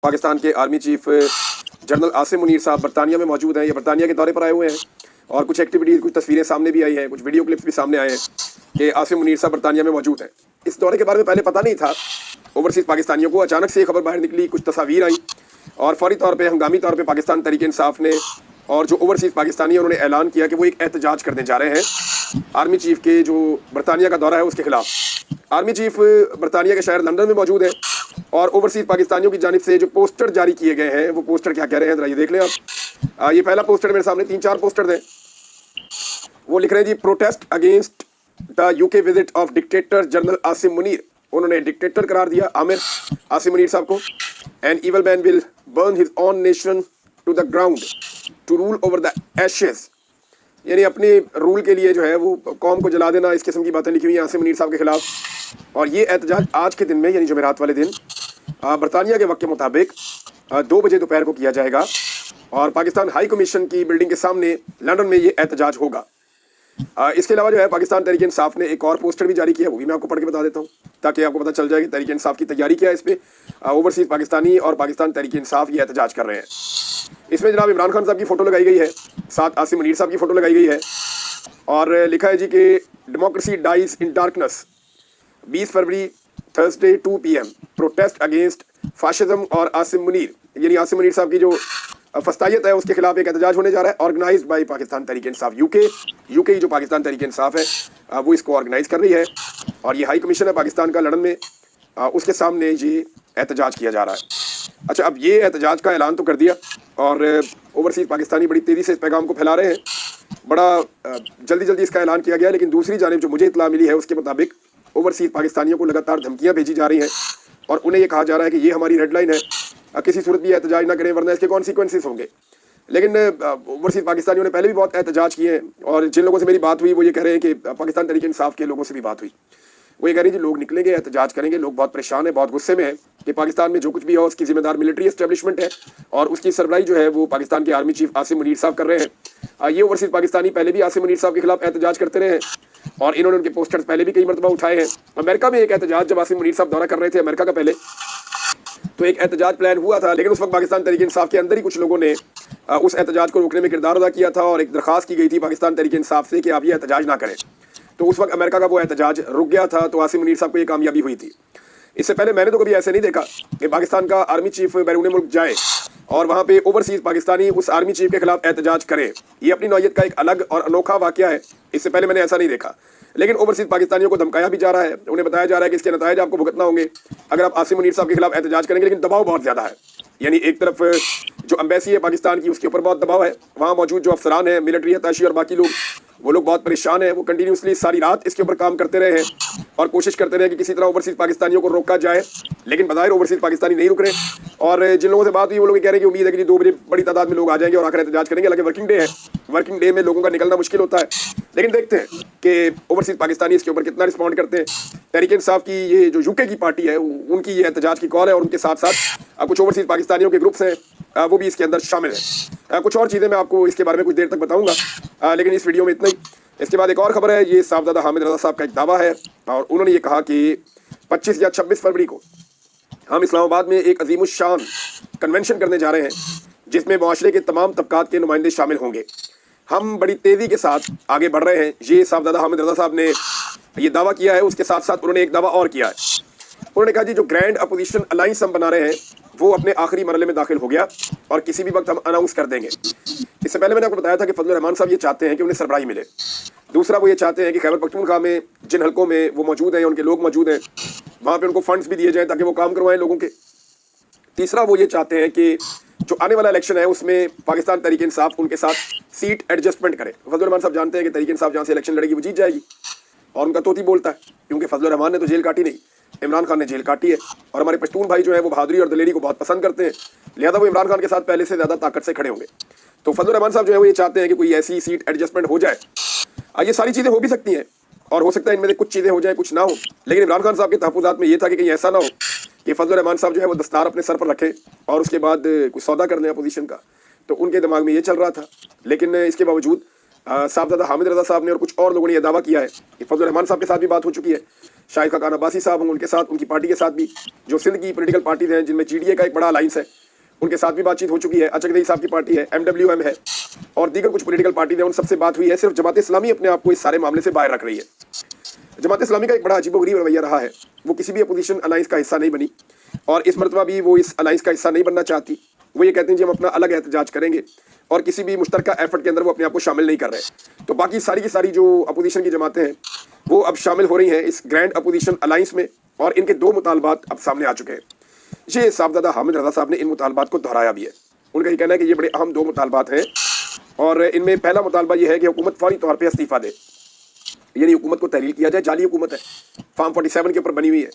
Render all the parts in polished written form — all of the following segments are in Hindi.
पाकिस्तान के army chief general Asim Munir साहब बरतानिया में मौजूद हैं। ये बरतानिया के दौरे पर आए हुए हैं और कुछ एक्टिविटीज़, कुछ तस्वीरें सामने भी आई हैं, कुछ वीडियो क्लिप्स भी सामने आए हैं कि आसिम मुनीर साहब बरतानिया में मौजूद हैं। इस दौरे के बारे में पहले पता नहीं था ओवरसीज़ पाकिस्तानियों को। अचानक से ये खबर बाहर निकली, कुछ तस्वीर आई और फौरी तौर पर, हंगामी तौर पर पाकिस्तान तहरीक इंसाफ ने और जो ओवरसीज़ पाकिस्तानी उन्होंने ऐलान किया कि वो एक एहतजाज करने जा रहे हैं आर्मी चीफ के जो बरतानिया का दौरा है उसके खिलाफ। आर्मी चीफ बरतानिया के शहर लंदन में मौजूद है और ओवरसीज़ पाकिस्तानियों की जानिब से जो पोस्टर जारी किए गए हैं वो पोस्टर क्या कह रहे हैं, जरा ये देख लें आप। ये पहला पोस्टर मेरे सामने 3-4 पोस्टर हैं। वो लिख रहे हैं जी, protest against the UK visit of dictator general Asim Munir. उन्होंने डिक्टेटर करार दिया आसिम मुनीर साहब को। An evil man will burn his own nation to the ground to rule over the ashes, यानी अपने रूल के लिए जो है वो कौम को जला देना, इस किस्म की बातें लिखी हुई हैं आसिम मुनीर साहब के खिलाफ। और ये एहतजाज आज के दिन में, यानी जुमेरात वाले दिन, बरतानिया के वक्त के मुताबिक 2 बजे दोपहर को किया जाएगा और पाकिस्तान हाई कमीशन की बिल्डिंग के सामने लंदन में ये एहतजाज होगा। इसके अलावा जो है पाकिस्तान तहरीक इंसाफ ने एक और पोस्टर भी जारी किया, वो भी मैं आपको पढ़ के बता देता हूँ ताकि आपको पता चल जाए कि तहरीक इंसाफ की तैयारी क्या है। इस पर ओवरसीज़ पाकिस्तानी और पाकिस्तान तहरीक इंसाफ ये एहतजाज कर रहे हैं। इसमें जनाब इमरान खान साहब की फ़ोटो लगाई गई है, साथ आसिम मुनीर साहब की फ़ोटो लगाई गई है और लिखा है जी कि डेमोक्रेसी डाइज इन डार्कनेस, 20 फरवरी Thursday 2 PM, protest against fascism और आसिम मुनीर, यानी आसिम मुनीर साहब की जो फस्तायत है उसके खिलाफ एक एहतजाज होने जा रहा है, organised by Pakistan Tehreek Insaf UK जो पाकिस्तान तहरीक इंसाफ है वो इसको ऑर्गेनाइज कर रही है और ये हाई कमीशन है पाकिस्तान का लंदन में, उसके सामने ये एहतजाज किया जा रहा है। अच्छा, अब ये एहतजाज का ऐलान तो कर दिया और ओवरसीज़ पाकिस्तानी बड़ी तेज़ी से इस पैगाम को फैला रहे हैं। बड़ा जल्दी इसका ऐलान किया गया, लेकिन दूसरी जानिब जो मुझे इत्तला मिली है उसके मुताबिक ओवरसीज़ पाकिस्तानियों को लगातार धमकियाँ भेजी जा रही हैं और उन्हें ये कहा जा रहा है कि ये हमारी रेड लाइन है, किसी सूरत भी एहतजाज ना करें वरना इसके कॉन्सिक्वेंसेस होंगे। लेकिन ओवरसीज़ पाकिस्तानियों ने पहले भी बहुत एहतजाज किए हैं और जिन लोगों से मेरी बात हुई वो ये कह रहे हैं कि पाकिस्तान तहरीक इंसाफ के लोगों से भी बात हुई, वो ये कह रहे हैं कि लोग निकलेंगे, एहतजाज करेंगे, लोग बहुत परेशान हैं, बहुत गुस्से में हैं कि पाकिस्तान में जो कुछ भी हो उसकी जिम्मेदार मिलिट्री एस्टेब्लिशमेंट है और उसकी सरबराही जो है वो पाकिस्तान के आर्मी चीफ आसिम मुनीर साहब कर रहे हैं। ये ओवरसीज़ पाकिस्तानी पहले भी आसिम मुनीर साहब के खिलाफ एहतजाज करते रहे हैं और इन्होंने उनके पोस्टर्स पहले भी कई मरतबा उठाए हैं। अमेरिका में एक एहतजाज, जब आसिम मुनीर साहब दौरा कर रहे थे अमेरिका का पहले, तो एक एहतजाज प्लान हुआ था, लेकिन उस वक्त पाकिस्तान तहरीक इंसाफ के अंदर ही कुछ लोगों ने उस एहतजाज को रोकने में किरदार अदा किया था और एक दरख्वास्त की गई थी पाकिस्तान तहरीक इंसाफ से कि आप ये एहतजाज ना करें। तो उस वक्त अमेरिका का वो एहतजाज रुक गया था, तो आसिम मुनीर साहब को ये कामयाबी हुई थी। इससे पहले मैंने तो कभी ऐसे नहीं देखा कि पाकिस्तान का आर्मी चीफ बैरून मुल्क जाए और वहाँ पे ओवरसीज़ पाकिस्तानी उस आर्मी चीफ के खिलाफ एहतजाज करे। ये अपनी नौयत का एक अलग और अनोखा वाक़या है, इससे पहले मैंने ऐसा नहीं देखा। लेकिन ओवरसीज़ पाकिस्तानियों को धमकाया भी जा रहा है, उन्हें बताया जा रहा है कि इसके नतायज आपको भुगतना होंगे अगर आप आसिम मुनीर साहब के खिलाफ एहतजाज करेंगे, लेकिन दबाव बहुत ज़्यादा है। यानी एक तरफ जो एम्बेसी है पाकिस्तान की उसके ऊपर बहुत दबाव है, वहाँ मौजूद जो अफसरान हैं, मिलिट्री अताशी और बाकी लोग, वो लोग बहुत परेशान हैं, वो कंटिन्यूसली सारी रात इसके ऊपर काम करते रहे हैं और कोशिश करते रहे कि किसी तरह ओवरसीज़ पाकिस्तानियों को रोका जाए, लेकिन बज़ाहिर ओवरसीज़ पाकिस्तानी नहीं रुक रहे। और जिन लोगों से बात हुई वो लोग कह रहे हैं कि उम्मीद है कि 2 बजे बड़ी तादाद में लोग आ जाएंगे और आकर एहतजाज करेंगे। हालांकि वर्किंग डे है, वर्किंग डे में लोगों का निकलना मुश्किल होता है, लेकिन देखते हैं कि ओवरसीज़ पाकिस्तानी इसके ऊपर कितना रिस्पॉन्ड करते हैं। तहरीक इंसाफ की ये जो यूके की पार्टी है उनकी ये एहतजाज की कॉल है और उनके साथ साथ कुछ ओवरसीज़ पाकिस्तानियों के ग्रुप्स हैं वो भी इसके अंदर शामिल हैं। कुछ और चीज़ें मैं आपको इसके बारे में कुछ देर तक बताऊँगा, लेकिन इस वीडियो में इतना ही। इसके बाद एक और खबर है, ये साहबजादा हामिद रज़ा साहब का एक दावा है और उन्होंने ये कहा कि 25 या 26 फरवरी को हम इस्लामाबाद में एक अजीमुश्शान कन्वेंशन करने जा रहे हैं जिसमें माशरे के तमाम तबकात के नुमाइंदे शामिल होंगे। हम बड़ी तेज़ी के साथ आगे बढ़ रहे हैं, ये साहबजादा हामिद रज़ा साहब ने ये दावा किया है। उसके साथ साथ उन्होंने एक दावा और किया है, उन्होंने कहा जी जो ग्रैंड अपोजिशन अलाइंस हम बना रहे हैं वो अपने आखिरी मरहले में दाखिल हो गया और किसी भी वक्त हम अनाउंस कर देंगे। इससे पहले मैंने आपको बताया था कि फजलुर रहमान साहब ये चाहते हैं कि उन्हें सरबराही मिले। दूसरा, वो ये चाहते हैं कि खैबर पख्तूनख्वा में जिन हलकों में वो मौजूद हैं, उनके लोग मौजूद हैं, वहाँ पे उनको फंड्स भी दिए जाएँ ताकि वो काम करवाएं लोगों के। तीसरा, वो ये चाहते हैं कि जो आने वाला इलेक्शन है उसमें पाकिस्तान तहरीक इंसाफ उनके साथ सीट एडजस्टमेंट करे। फजलुर रहमान साहब जानते हैं कि तहरीक इंसाफ जहाँ से इलेक्शन लड़ेगी वो जीत जाएगी और उनका तोती बोलता है, क्योंकि फजलुर रहमान ने तो जेल काटी नहीं, इमरान खान ने जेल काटी है और हमारे पश्तून भाई जो है वो बहादुरी और दलेरी को बहुत पसंद करते हैं, लिहाजा वो इमरान खान के साथ पहले से ज़्यादा ताकत से खड़े होंगे। तो फजलुर रहमान साहब जो है वो ये चाहते हैं कि कोई ऐसी सीट एडजस्टमेंट हो जाए। ये सारी चीज़ें हो भी सकती हैं और हो सकता है इनमें से कुछ चीज़ें हो जाए, कुछ ना हो, लेकिन इमरान खान साहब के तहफ़्फ़ुज़ात में ये था कि कहीं ऐसा ना हो कि फजलुर रहमान साहब जो है वो दस्तार अपने सर पर रखें और उसके बाद कुछ सौदा कर लें अपोजिशन का। तो उनके दिमाग में ये चल रहा था, लेकिन इसके बावजूद साहबजादा हामिद रज़ा साहब ने और कुछ और लोगों ने यह दावा किया है कि फजलुर रहमान साहब के साथ भी बात हो चुकी है शाहिद खान अब्बासी साहब हों, उनके साथ, उनकी पार्टी के साथ भी, जो सिंध की पॉलिटिकल पार्टीज हैं जिनमें GDA का एक बड़ा अलाइंस है, उनके साथ भी बातचीत हो चुकी है। अचकदई साहब की पार्टी है, MWM है, और दीगर कुछ पॉलिटिकल पार्टी है, उन सबसे बात हुई है। सिर्फ जमात इस्लामी अपने आप को इस सारे मामले से बाहर रख रही है। जमात इस्लामी का एक बड़ा अजीबोगरीब रवैया रहा है, वो किसी भी अपोजिशन अलाइंस का हिस्सा नहीं बनी, और इस मरतबा भी वो इस अलाइंस का हिस्सा नहीं बनना चाहती। वो ये कहते हैं जी हम अपना अलग एहतजाज करेंगे, और किसी भी मुश्तरका एफर्ट के अंदर वो अपने आप को शामिल नहीं कर रहे। तो बाकी सारी की सारी जो अपोजिशन की जमातें हैं वो अब शामिल हो रही हैं इस ग्रैंड अपोजिशन अलाइंस में, और इनके दो मुतालबात अब सामने आ चुके हैं। ये साहबजादा हामिद रज़ा साहब ने इन मुतालबात को दोहराया भी है। उनका ये कहना है कि ये बड़े अहम दो मुतालबात हैं, और इनमें पहला मुतालबा ये है कि हुकूमत फौरी तौर पर इस्तीफ़ा दे, यानी हुकूमत को तहलील किया जाए। जाली हुकूमत है, फार्म 47 के ऊपर बनी हुई है,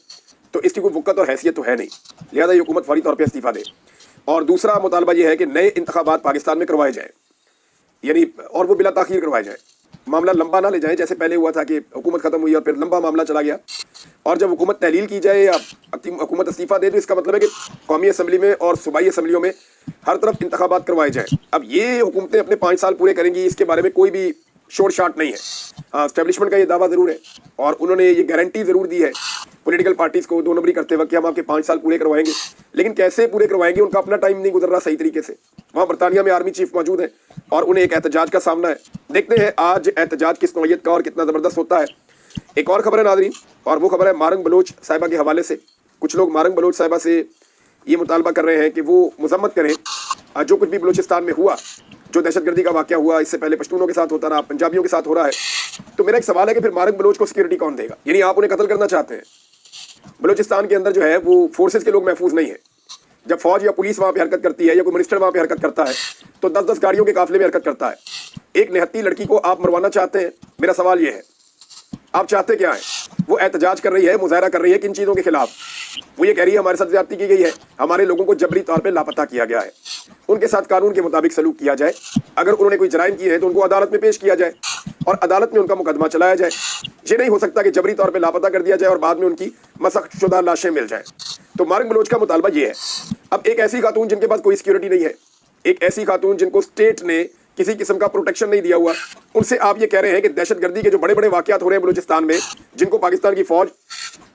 तो इसकी कोई वक़्त और हैसियत तो है नहीं, लिहाजा ये हुकूमत फौरी तौर पर इस्तीफ़ा दे। और दूसरा मुतालबा ये है कि नए इंतखाबात पाकिस्तान में करवाए जाएँ, यानी और वो बिला ताख़ीर करवाए जाएँ। मामला लंबा ना ले जाएँ, जैसे पहले हुआ था कि हुकूमत ख़त्म हुई और फिर लंबा मामला चला गया, और जब हुकूमत तहलील की जाए या हुकूमत इस्तीफ़ा दे, तो इसका मतलब है कि कौमी असम्बली में और सूबाई असम्बलियों में हर तरफ इंतखाबात करवाए जाएँ। अब ये हुकूमतें अपने 5 साल पूरे करेंगी, इसके बारे में कोई भी शोर शाट नहीं है। एस्टेब्लिशमेंट का ये दावा ज़रूर है, और उन्होंने ये गारंटी ज़रूर दी है पॉलिटिकल पार्टीज़ को 2 नंबरी करते वक्त कि हम आपके 5 साल पूरे करवाएंगे, लेकिन कैसे पूरे करवाएंगे, उनका अपना टाइम नहीं गुजर रहा सही तरीके से। वहाँ बरतानिया में आर्मी चीफ मौजूद हैं और उन्हें एक एहतजाज का सामना है। देखते हैं आज एहतजाज किस नौयत का और कितना ज़बरदस्त होता है। एक और ख़बर है नाज़रीन, और वो खबर है मारंग बलोच साहिबा के हवाले से। कुछ लोग मारंग बलोच साहिबा से ये मुतालबा कर रहे हैं कि वो मजम्मत करें जो कुछ भी बलूचिस्तान में हुआ, जो दहशतगर्दी का वाक़या हुआ, इससे पहले पश्तूनों के साथ होता रहा, पंजाबियों के साथ हो रहा है। तो मेरा एक सवाल है कि फिर मारंग बलोच को सिक्योरिटी कौन देगा? यानी आप उन्हें कत्ल करना चाहते हैं। बलूचिस्तान के अंदर जो है वो फोर्सेस के लोग महफूज नहीं है। जब फौज या पुलिस वहाँ पे हरकत करती है या कोई मिनिस्टर वहाँ पे हरकत करता है तो 10-10 गाड़ियों के काफिले में हरकत करता है। एक निहत्ती लड़की को आप मरवाना चाहते हैं। मेरा सवाल ये है, आप चाहते क्या है? वो एहतजाज कर रही है, मुजाहरा कर रही है किन चीज़ों के खिलाफ? वो ये कह रही है हमारे साथ ज्यादती की गई है, हमारे लोगों को जबरी तौर पे लापता किया गया है, उनके साथ कानून के मुताबिक सलूक किया जाए। अगर उन्होंने कोई जराइम किए हैं तो उनको अदालत में पेश किया जाए और अदालत में उनका मुकदमा चलाया जाए। ये नहीं हो सकता कि जबरी तौर पे लापता कर दिया जाए और बाद में उनकी मसख्शुदा लाशें मिल जाएं। तो मारंग बलोच का मुतालबा ये है। अब एक ऐसी खातून जिनके पास कोई सिक्योरिटी नहीं है, एक ऐसी खातून जिनको स्टेट ने किसी किस्म का प्रोटेक्शन नहीं दिया हुआ, उनसे आप ये कह रहे हैं कि दहशतगर्दी के जो बड़े बड़े वाक़यात हो रहे हैं बलूचिस्तान में, जिनको पाकिस्तान की फौज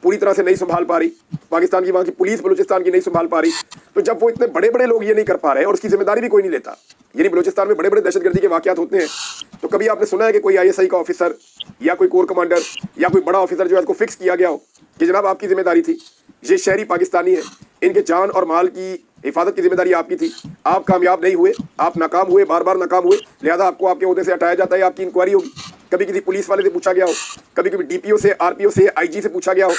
पूरी तरह से नहीं संभाल पा रही, पाकिस्तान की वहाँ की पुलिस बलूचिस्तान की नहीं संभाल पा रही, तो जब वो इतने बड़े बड़े लोग ये नहीं कर पा रहे हैं और उसकी जिम्मेदारी भी कोई नहीं लेता, यानी बलूचिस्तान में बड़े बड़े दहशतगर्दी के वाक़यात होते हैं, तो कभी आपने सुना है कि कोई ISI का ऑफिसर या कोई कोर कमांडर या कोई बड़ा ऑफिसर जो है उसको फिक्स किया गया हो कि जनाब आपकी जिम्मेदारी थी, ये शहरी पाकिस्तानी है, इनके जान और माल की हिफाजत की जिम्मेदारी आपकी थी, आप कामयाब नहीं हुए, आप नाकाम हुए, बार बार नाकाम हुए, लिहाजा आपको आपके ओहदे से हटाया जाता है, आपकी इंक्वायरी होगी। कभी किसी पुलिस वाले से पूछा गया हो, कभी कभी DPO से, RPO से, IG से पूछा गया हो।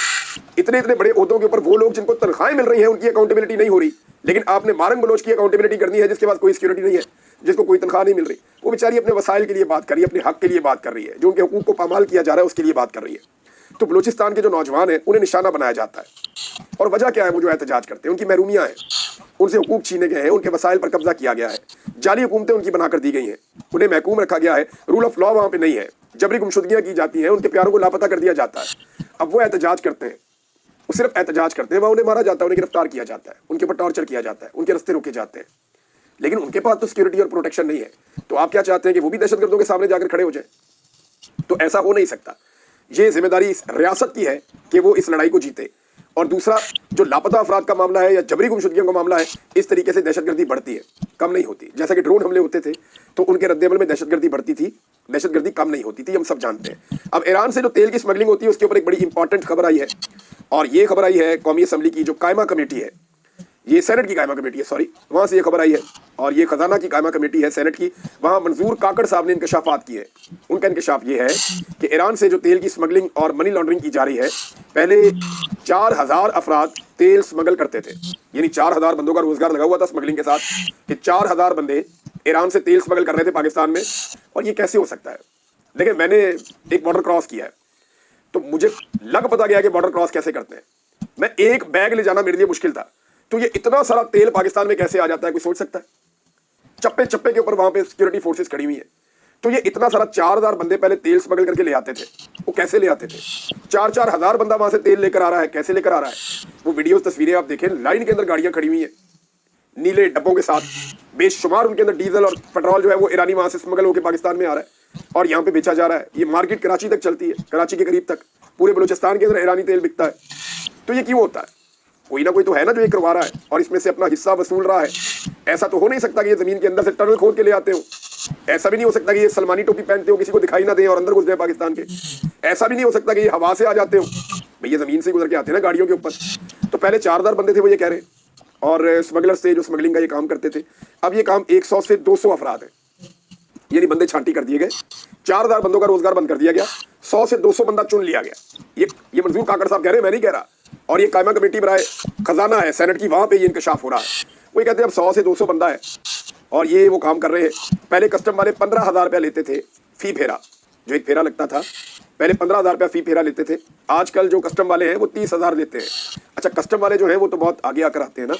इतने इतने बड़े ओहदों के ऊपर वो लोग जिनको तनख्वाहें मिल रही हैं उनकी अकाउंटेबिलिटी नहीं हो रही, लेकिन आपने मारंग बलोच की अकाउंटेबिलिटी करनी है जिसके पास कोई सिक्योरिटी नहीं है, जिसको कोई तनख्वाह नहीं मिल रही। वो बेचारी अपने वसाइल के लिए बात कर रही है, अपने हक के लिए बात कर रही है, जो उनके हुकूक को पामाल किया जा रहा है उसके लिए बात कर रही है। तो बलूचिस्तान के जो नौजवान हैं उन्हें निशाना बनाया जाता है, और वजह क्या है? वो जो एहतजाज करते हैं उनकी महरूमियाँ हैं, उनसे हुकूक छीने गए हैं, उनके वसाइल पर कब्जा किया गया है, जाली हुकूमतें उनकी बनाकर दी गई हैं, उन्हें महकूम रखा गया है, रूल ऑफ लॉ वहाँ पे नहीं है, जबरी गुमशुदगियाँ की जाती हैं, उनके प्यारों को लापता कर दिया जाता है। अब वो एहतजाज करते हैं, वो सिर्फ एहतजाज करते हैं, वहाँ उन्हें मारा जाता है, उन्हें गिरफ्तार किया जाता है, उनके ऊपर टॉर्चर किया जाता है, उनके रस्ते रोके जाते हैं, लेकिन उनके पास तो सिक्योरिटी और प्रोटेक्शन नहीं है। तो आप क्या चाहते हैं कि वो भी दहशतगर्दों के सामने जाकर खड़े हो जाए? तो ऐसा हो नहीं सकता। ये जिम्मेदारी इस रियासत की है कि वो इस लड़ाई को जीते। और दूसरा, जो लापता अफराद का मामला है या जबरी गुमशुदगियों का मामला है, इस तरीके से दहशतगर्दी बढ़ती है, कम नहीं होती। जैसा कि ड्रोन हमले होते थे तो उनके रद्देअमल में दहशतगर्दी बढ़ती थी, दहशतगर्दी कम नहीं होती थी, हम सब जानते हैं। अब ईरान से जो तेल की स्मगलिंग होती है उसके ऊपर एक बड़ी इंपॉर्टेंट खबर आई है, और ये खबर आई है कौमी असम्बली की जो कायमा कमेटी है, ये सेनेट की कायमा कमेटी है, सॉरी, वहाँ से ये खबर आई है, और ये खजाना की कायमा कमेटी है सेनेट की। वहाँ मंजूर काकड़ साहब ने इंकशाफात किए। उनका इंकशाफ ये है कि ईरान से जो तेल की स्मगलिंग और मनी लॉन्ड्रिंग की जा रही है, पहले 4000 अफराद तेल स्मगल करते थे, यानी 4000 बंदों का रोजगार लगा हुआ था स्मगलिंग के साथ, कि 4000 बंदे ईरान से तेल स्मगल कर रहे थे पाकिस्तान में। और ये कैसे हो सकता है? देखिए, मैंने एक बॉर्डर क्रॉस किया है तो मुझे लग पता गया कि बॉर्डर क्रॉस कैसे करते हैं। मैं एक बैग ले जाना मेरे लिए मुश्किल था, तो ये इतना सारा तेल पाकिस्तान में कैसे आ जाता है, कोई सोच सकता है? चप्पे चप्पे के ऊपर वहां पे सिक्योरिटी फोर्सेस खड़ी हुई है, तो ये इतना सारा 4000 बंदे पहले तेल स्मगल करके ले आते थे। वो कैसे ले आते थे? 4-4 हजार बंदा वहां से तेल लेकर आ रहा है, कैसे लेकर आ रहा है? वो वीडियोस तस्वीरें आप देखें, लाइन के अंदर गाड़ियां खड़ी हुई है नीले डब्बों के साथ, बेशुमार उनके अंदर डीजल और पेट्रोल जो है वो ईरानी वहां से स्मगल होकर पाकिस्तान में आ रहा है और यहाँ पे बेचा जा रहा है। ये मार्केट कराची तक चलती है, कराची के करीब तक, पूरे बलूचिस्तान के अंदर ईरानी तेल बिकता है। तो ये क्यों होता है? कोई ना कोई तो है ना जो ये करवा रहा है और इसमें से अपना हिस्सा वसूल रहा है। ऐसा तो हो नहीं सकता कि ये जमीन के अंदर से टनल खोद के ले आते हो। ऐसा भी नहीं हो सकता कि ये सलमानी टोपी पहनते हो, किसी को दिखाई ना दे और अंदर घुस जाए पाकिस्तान के। ऐसा भी नहीं हो सकता कि ये हवा से आ जाते हो, भैया जमीन से गुजर के आते हैं ना गाड़ियों के ऊपर। तो पहले 4000 बंदे थे वो ये कह रहे, और स्मगलर्स थे जो स्मगलिंग का ये काम करते थे। अब ये काम 100 से 200 अफराद है, यानी बंदे छांटी कर दिए गए। 4000 बंदों का रोजगार बंद कर दिया गया, 100 से 200 बंदा चुन लिया गया। ये मंजूर काकड़ साहब कह रहे हैं, मैं नहीं कह रहा। और ये कायमा कमेटी बराए खजाना है सेनेट की, वहां पे ये इंकशाफ हो रहा है। वो कहते हैं अब 100 से 200 बंदा है और ये वो काम कर रहे हैं। पहले कस्टम वाले 15,000 रुपया लेते थे फी फेरा, जो एक फेरा लगता था, पहले 15,000 रुपया फी फेरा लेते थे। आजकल जो कस्टम वाले हैं वो 30,000 लेते हैं। अच्छा, कस्टम वाले जो हैं वो तो बहुत आगे आकर आते हैं ना।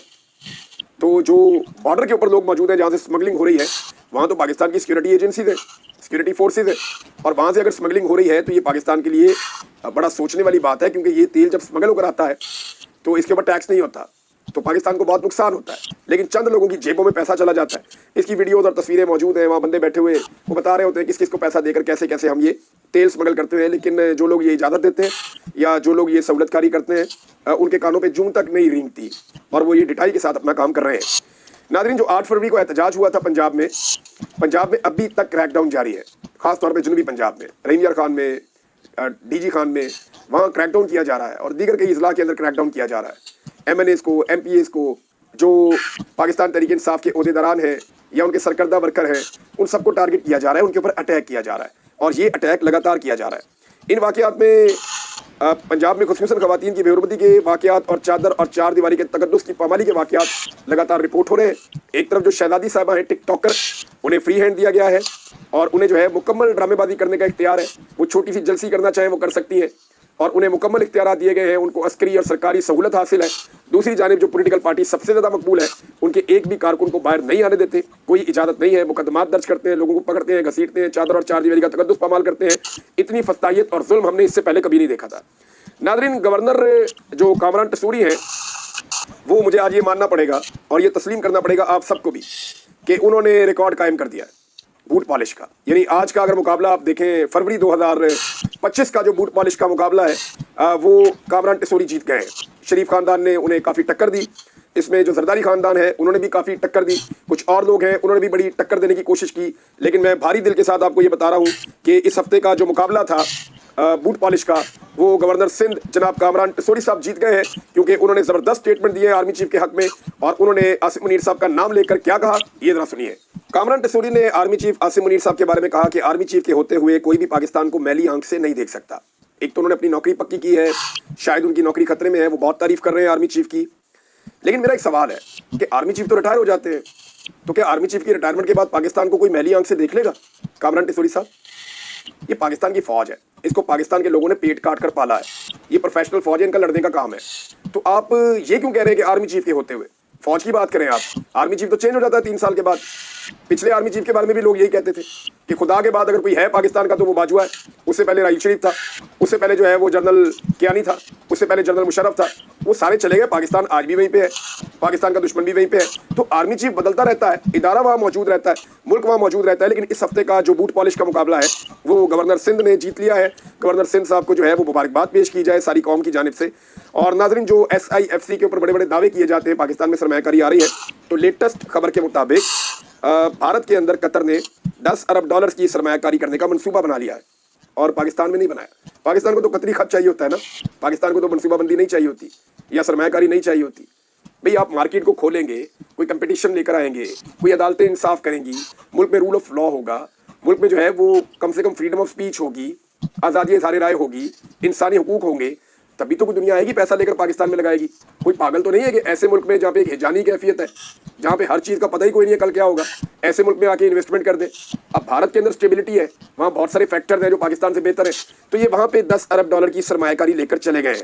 तो जो बॉर्डर के ऊपर लोग मौजूद हैं जहाँ से स्मगलिंग हो रही है, वहाँ तो पाकिस्तान की सिक्योरिटी एजेंसीज है, सिक्योरिटी फोर्सेज है, और वहाँ से अगर स्मगलिंग हो रही है तो ये पाकिस्तान के लिए बड़ा सोचने वाली बात है, क्योंकि ये तेल जब स्मगल होकर आता है तो इसके ऊपर टैक्स नहीं होता, तो पाकिस्तान को बहुत नुकसान होता है। लेकिन चंद लोगों की जेबों में पैसा चला जाता है। इसकी वीडियोज और तस्वीरें मौजूद हैं, वहाँ बंदे बैठे हुए वो बता रहे होते हैं किस किस को पैसा देकर कैसे कैसे हम ये तेल स्मगल करते हैं। लेकिन जो लोग ये इजाज़त देते हैं या जो लोग ये सहूलतकारी करते हैं, उनके कानों पर जूं तक नहीं रेंगती और वो ये डिटाई के साथ अपना काम कर रहे हैं। नाज़रीन, जो 8 फरवरी को एहतजाज हुआ था पंजाब में अभी तक क्रैकडाउन जारी है, खासतौर पर जनूबी पंजाब में, रहीम यार खान में, डीजी खान में, वहाँ क्रैकडाउन किया जा रहा है और दीगर कई इजला के अंदर क्रैकडाउन किया जा रहा है। MNAs को, MPAs को, जो पाकिस्तान तहरीक इंसाफ के ओहदेदारान हैं या उनके सरकर्दा वर्कर हैं, उन सबको टारगेट किया जा रहा है, उनके ऊपर अटैक किया जा रहा है और ये अटैक लगातार किया जा रहा है। इन वाक़यात में पंजाब में खुसूसन ख़वातीन की बेहरमती के वाक़यात और चादर और चार दीवारी के तकद्दुस की पामाली के वाक़यात लगातार रिपोर्ट हो रहे हैं। एक तरफ जो शहजादी साहिबा हैं टिकटॉकर, उन्हें फ्री हैंड दिया गया है और उन्हें जो है मुकम्मल ड्रामेबाजी करने का इख्तियार है। वो छोटी सी जलसी करना चाहें वो कर सकती हैं और उन्हें मुकम्मल इख्तियार दिए गए हैं, उनको अस्करी और सरकारी सहूलत हासिल है। दूसरी जानिब जो पॉलिटिकल पार्टी सबसे ज़्यादा मकबूल है, उनके एक भी कारकुन को बाहर नहीं आने देते, कोई इजाज़त नहीं है, मुकदमात दर्ज करते हैं, लोगों को पकड़ते हैं, घसीटते हैं, चादर और चार दीवारी का तकद्दुस पामाल करते हैं। इतनी फस्तायत और जुल्म हमने इससे पहले कभी नहीं देखा था। नाज़रीन, गवर्नर जो कामरान टसूरी हैं, वो मुझे आज ये मानना पड़ेगा और ये तस्लीम करना पड़ेगा आप सबको भी कि उन्होंने रिकॉर्ड कायम कर दिया है बूट पॉलिश का। यानी आज का अगर मुकाबला आप देखें, फरवरी 2025 का जो बूट पॉलिश का मुकाबला है, वो कामरान टसूरी जीत गए हैं। शरीफ खानदान ने उन्हें काफ़ी टक्कर दी, इसमें जो जरदारी खानदान है उन्होंने भी काफ़ी टक्कर दी, कुछ और लोग हैं उन्होंने भी बड़ी टक्कर देने की कोशिश की। लेकिन मैं भारी दिल के साथ आपको ये बता रहा हूँ कि इस हफ्ते का जो मुकाबला था बूट पॉलिश का, वो गवर्नर सिंध जनाब कामरान टसूरी साहब जीत गए हैं, क्योंकि उन्होंने ज़बरदस्त स्टेटमेंट दिए आर्मी चीफ के हक में और उन्होंने आसिम मुनीर साहब का नाम लेकर क्या कहा, ये जरा सुनिए। कामरान टसूरी ने आर्मी चीफ आसिम मुनीर साहब के बारे में कहा कि आर्मी चीफ के होते हुए कोई भी पाकिस्तान को मैली आंख से नहीं देख सकता। एक तो उन्होंने अपनी नौकरी पक्की की है, शायद उनकी नौकरी खतरे में है, वो बहुत तारीफ कर रहे हैं आर्मी चीफ की। लेकिन मेरा एक सवाल है कि आर्मी चीफ तो रिटायर हो जाते हैं, तो क्या आर्मी चीफ की रिटायरमेंट के बाद पाकिस्तान को कोई मैली आंख से देख लेगा? कामरान टसूरी साहब, ये पाकिस्तान की फौज है, इसको पाकिस्तान के लोगों ने पेट काट कर पाला है, ये प्रोफेशनल फौज है, इनका लड़ने का काम है। तो आप ये क्यों कह रहे हैं कि आर्मी चीफ के होते हुए? फौज की बात करें आप, आर्मी चीफ तो चेंज हो जाता है 3 साल के बाद। पिछले आर्मी चीफ के बारे में भी लोग यही कहते थे कि खुदा के बाद अगर कोई है पाकिस्तान का तो वो बाजुआ है। उससे पहले राहील शरीफ था, उससे पहले जो है वो जनरल कियानी था, उससे पहले जनरल मुशर्रफ था, वो सारे चले गए। पाकिस्तान आज भी वहीं पे है, पाकिस्तान का दुश्मन भी वहीं पे है। तो आर्मी चीफ बदलता रहता है, इदारा वहाँ मौजूद रहता है, मुल्क वहाँ मौजूद रहता है। लेकिन इस हफ्ते का जो बूट पॉलिश का मुकाबला है वो गवर्नर सिंध ने जीत लिया है। गवर्नर सिंध साहब को जो है वो मुबारकबाद पेश की जाए सारी कौम की जानिब से। और नाज़रीन, जो SIFC के ऊपर बड़े बड़े दावे किए जाते हैं पाकिस्तान में सरमायाकारी आ रही है, तो लेटेस्ट खबर के मुताबिक भारत के अंदर कतर ने $10 अरब की सरमायाकारी करने का मंसूबा बना लिया है और पाकिस्तान में नहीं बनाया। पाकिस्तान को तो कतरी खत चाहिए होता है ना, पाकिस्तान को तो मनसूबाबंदी नहीं चाहिए होती या सरमायाकारी नहीं चाहिए होती। भाई आप मार्केट को खोलेंगे, कोई कंपटीशन लेकर आएंगे, कोई अदालतें इंसाफ करेंगी, मुल्क में रूल ऑफ लॉ होगा, मुल्क में जो है वो कम से कम फ्रीडम ऑफ स्पीच होगी, आज़ादी इज़हार राय होगी, इंसानी हुकूक होंगे, तभी तो कोई दुनिया आएगी पैसा लेकर पाकिस्तान में लगाएगी। कोई पागल तो नहीं है कि ऐसे मुल्क में जहाँ पे एक हिजानी कैफियत है, जहाँ पे हर चीज़ का पता ही कोई नहीं है कल क्या होगा, ऐसे मुल्क में आके इन्वेस्टमेंट कर दे। अब भारत के अंदर स्टेबिलिटी है, वहाँ बहुत सारे फैक्टर्स हैं जो पाकिस्तान से बेहतर है, तो ये वहाँ पे $10 अरब की सरमायाकारी लेकर चले गए हैं।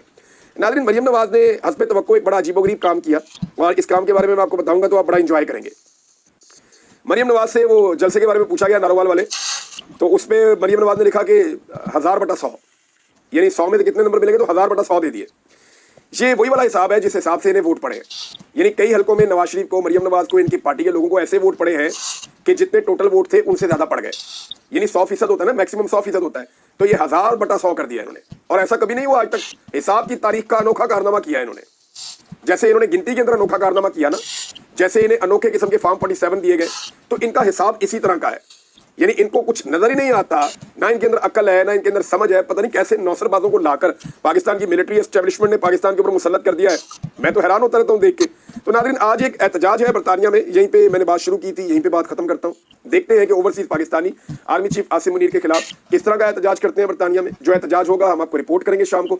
नाज़रीन, मरियम नवाज ने हस्ब तवक्को एक बड़ा अजीबोगरीब काम किया और इस काम के बारे में मैं आपको बताऊंगा तो आप बड़ा इंजॉय करेंगे। मरियम नवाज से वो जलसे के बारे में पूछा गया नारोवाल वाले, तो उसमें मरियम नवाज ने लिखा कि 1000/100, यानी 100 में से कितने नंबर मिलेंगे, तो 1000/100 दे दिए। ये वही वाला हिसाब है जिस हिसाब से इन्हें वोट पड़े हैं। यानी कई हलकों में नवाज शरीफ को, मरियम नवाज को, इनकी पार्टी के लोगों को ऐसे वोट पड़े हैं कि जितने टोटल वोट थे उनसे ज़्यादा पड़ गए। यानी 100% होता है ना, मैक्सिमम 100% होता है, तो ये 1000/100 कर दिया इन्होंने, और ऐसा कभी नहीं हुआ आज तक। हिसाब की तारीख का अनोखा कारनामा किया इन्होंने। जैसे इन्होंने गिनती के अंदर अनोखा कारनामा किया ना, जैसे इन्हें अनोखे किस्म के फॉर्म 47 दिए गए, तो इनका हिसाब इसी तरह का है। यानी इनको कुछ नजर ही नहीं आता, ना इनके अंदर अकल है, ना इनके अंदर समझ है। पता नहीं कैसे नौसरबाजों को लाकर पाकिस्तान की मिलिट्री एस्टेब्लिशमेंट ने पाकिस्तान के ऊपर मुसल्लत कर दिया है। मैं तो हैरान होता रहता हूँ देख के। तो नाज़रीन, आज एक एहतजाज है बरतानिया में, यहीं पे मैंने बात शुरू की थी, यहीं पे बात खत्म करता हूँ। देखते हैं कि overseas Pakistani army chief Asim Munir के खिलाफ किस तरह का एहतजाज करते हैं बरतानिया में। जो एहतजाज होगा हम आपको रिपोर्ट करेंगे शाम को।